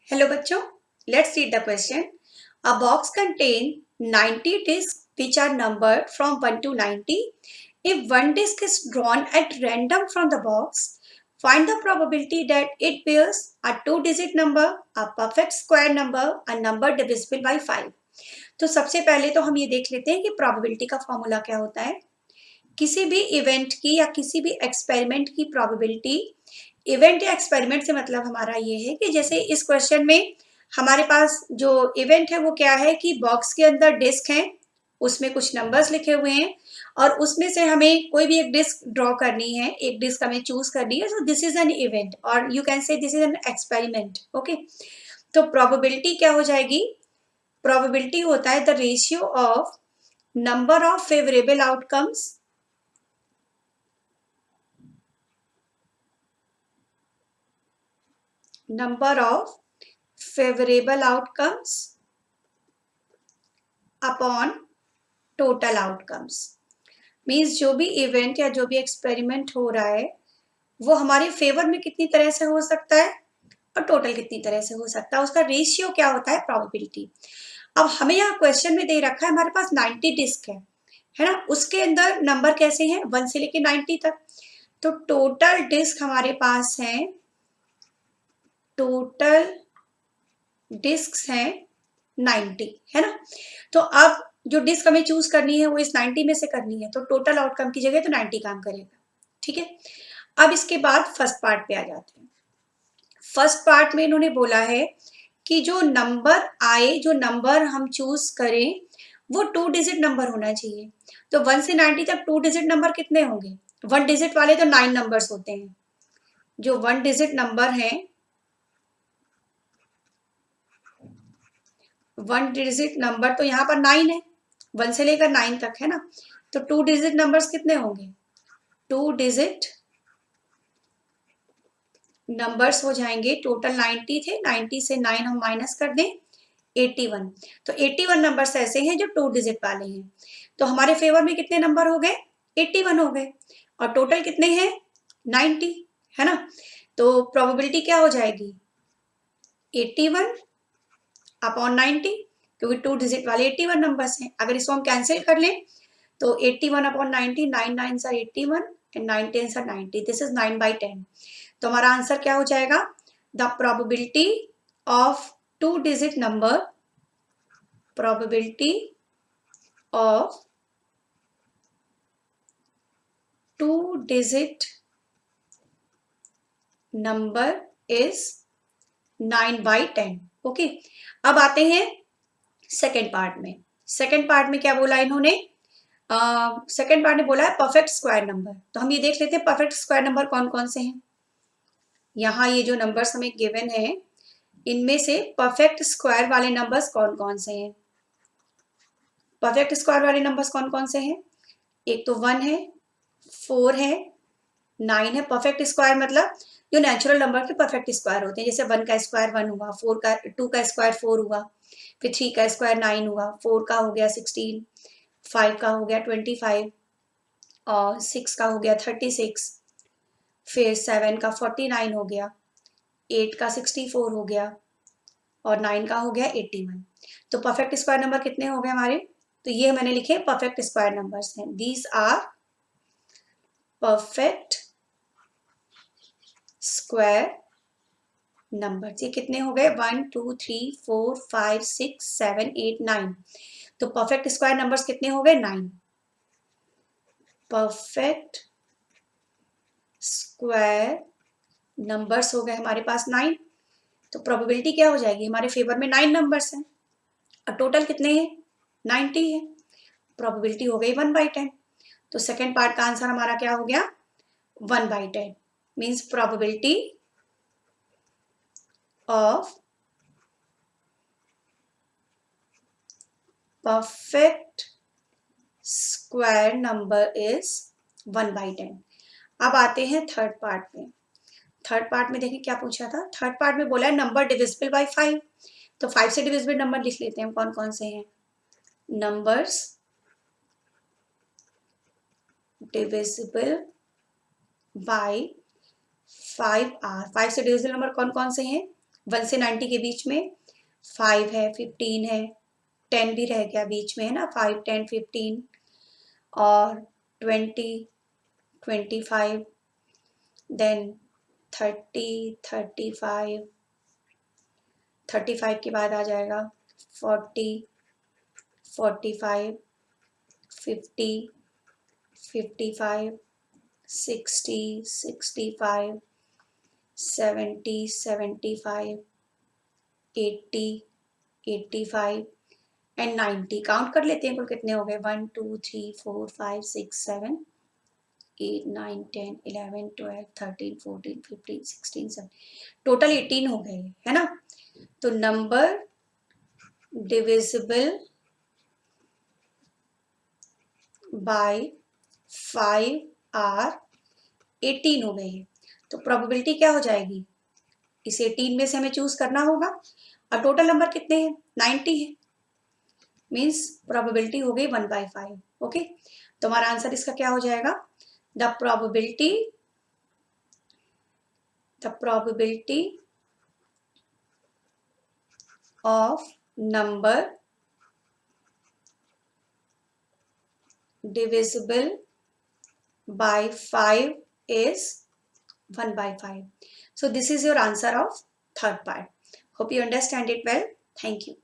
Hello बच्चों, let's read the question. A box contains 90 discs which are numbered from 1 to 90. If one disc is drawn at random from the box, find the probability that it bears a two-digit number, a perfect square number, a number divisible by 5. तो सबसे पहले तो हम ये देख लेते हैं कि probability का फॉर्मूला क्या होता है. किसी भी इवेंट की या किसी भी एक्सपेरिमेंट की प्रोबेबिलिटी, इवेंट या एक्सपेरिमेंट से मतलब हमारा ये है कि जैसे इस क्वेश्चन में हमारे पास जो इवेंट है वो क्या है कि बॉक्स के अंदर डिस्क है, उसमें कुछ नंबर्स लिखे हुए हैं और उसमें से हमें कोई भी एक डिस्क ड्रॉ करनी है, एक डिस्क हमें चूज करनी है. So this is an event और you can say this is an experiment. Okay, तो प्रोबेबिलिटी क्या हो जाएगी? प्रोबेबिलिटी होता है the ratio of number of favourable outcomes number of favorable outcomes upon total outcomes. Means जो भी इवेंट या जो भी एक्सपेरिमेंट हो रहा है वो हमारे फेवर में कितनी तरह से हो सकता है और टोटल कितनी तरह से हो सकता है, उसका रेशियो क्या होता है, प्रोबेबिलिटी. अब हमें यहाँ क्वेश्चन में दे रखा है हमारे पास 90 डिस्क है ना, उसके अंदर नंबर कैसे हैं 1 से लेके 90 तक. तो टोटल डिस्क हमारे पास है, टोटल डिस्क हैं 90 है ना. तो अब जो डिस्क हमें चूज करनी है वो इस 90 में से करनी है, तो टोटल आउटकम की जगह तो 90 काम करेगा. ठीक है, अब इसके बाद फर्स्ट पार्ट पे आ जाते हैं. फर्स्ट पार्ट में इन्होंने बोला है कि जो नंबर आए, जो नंबर हम चूज करें वो टू डिजिट नंबर होना चाहिए. तो 1 से 90 तक टू डिजिट नंबर कितने होंगे? 1 डिजिट वाले तो 9 नंबर्स होते हैं. जो 1 डिजिट नंबर हैं, 1 डिजिट नंबर तो यहाँ पर 9 है, 1 से लेकर 9 तक है ना. तो 2 डिजिट नंबर्स कितने होंगे? 2 डिजिट नंबर्स हो जाएंगे. टोटल 90 थे, 90 से 9 हम माइनस कर दें 81. तो 81 नंबर्स ऐसे हैं जो 2 डिजिट वाले हैं. तो हमारे फेवर में कितने नंबर हो गए? 81 हो गए. और टोटल कितने हैं? 90 है ना. तो प्रोबेबिलिटी क्या हो जाएगी? 81 अपॉन 90, क्योंकि 2 डिजिट वाले 81 नंबर्स हैं. अगर इसको हम कैंसिल कर लें तो 81 upon 90, 9 9s are 81 and 9 10s are 90. This is 9/10. तो हमारा आंसर क्या हो जाएगा? The probability of two digit number, probability of two digit number is 9/10. Okay, अब आते हैं सेकेंड पार्ट में. सेकेंड पार्ट में क्या बोला इन्होंने? सेकेंड पार्ट ने बोला है परफेक्ट स्क्वायर नंबर. तो हम ये देख लेते हैं परफेक्ट स्क्वायर नंबर कौन कौन से हैं. यहाँ ये जो नंबर्स हमें गिवन है इनमें से परफेक्ट स्क्वायर वाले नंबर्स कौन कौन से हैं? परफेक्ट स्क्वायर वाले नंबर्स कौन कौन से हैं? एक तो 1 है, 4 है, 9 है. परफेक्ट स्क्वायर मतलब जो नेचुरल नंबर के परफेक्ट स्क्वायर होते हैं, जैसे 1 का स्क्वायर 1 हुआ, 4 का 2 का स्क्वायर 4 हुआ, फिर 3 का स्क्वायर 9 हुआ, 4 का हो गया 16, 5 का हो गया 25 और 6 का हो गया 36, फिर 7 का 49 हो गया, 8 का 64 हो गया और 9 का हो गया 81. तो परफेक्ट स्क्वायर नंबर कितने हो गए हमारे? तो ये मैंने लिखे परफेक्ट स्क्वायर नंबर्स हैं. These are perfect square number. ये कितने हो गए? 1 2 3 4 5 6 7 8 9. तो परफेक्ट स्क्वायर नंबर्स कितने हो गए? 9. परफेक्ट स्क्वायर नंबर्स हो गए हमारे पास 9. तो प्रोबेबिलिटी क्या हो जाएगी? हमारे फेवर में 9 नंबर्स हैं और टोटल कितने हैं? 90 है. प्रोबेबिलिटी हो गई 1/10. तो सेकेंड पार्ट का आंसर हमारा क्या हो गया? 1/10. Means probability of perfect square number is 1/10. अब आते हैं थर्ड पार्ट में. थर्ड पार्ट में देखिए क्या पूछा था. थर्ड पार्ट में बोला है नंबर डिविजिबल बाय 5. तो 5 से डिविजिबल नंबर लिख लेते हैं. कौन कौन से हैं? Numbers divisible by 5 are. 5 से डिविजिबल नंबर कौन कौन से हैं? 1 से 90 के बीच में 5 है, 15 है, 10 भी रह गया बीच में, है ना, 5, 10, 15 और 20, 25, देन 30, 35, 35 के बाद आ जाएगा 40, 45, 50, 55, 60, 65, 70, 75, 80, 85 एंड 90। काउंट कर लेते हैं कुल कितने हो गए, 1, 2, 3, 4, 5, 6, 7, 8, 9, 10, 11, 12, 13, 14, 15, 16, 17, टोटल 18 हो गए, है ना। तो नंबर डिविजिबल बाय 5 आर 18 हो गए हैं। तो प्रोबेबिलिटी क्या हो जाएगी, इस 18 में से हमें चूज करना होगा और टोटल नंबर कितने हैं, 90 है, मीन्स प्रोबेबिलिटी हो गई 1/5। ओके, तो हमारा आंसर इसका क्या हो जाएगा, the probability of number divisible by 5 is 1/5. So this is your answer of third part. Hope you understand it well. Thank you.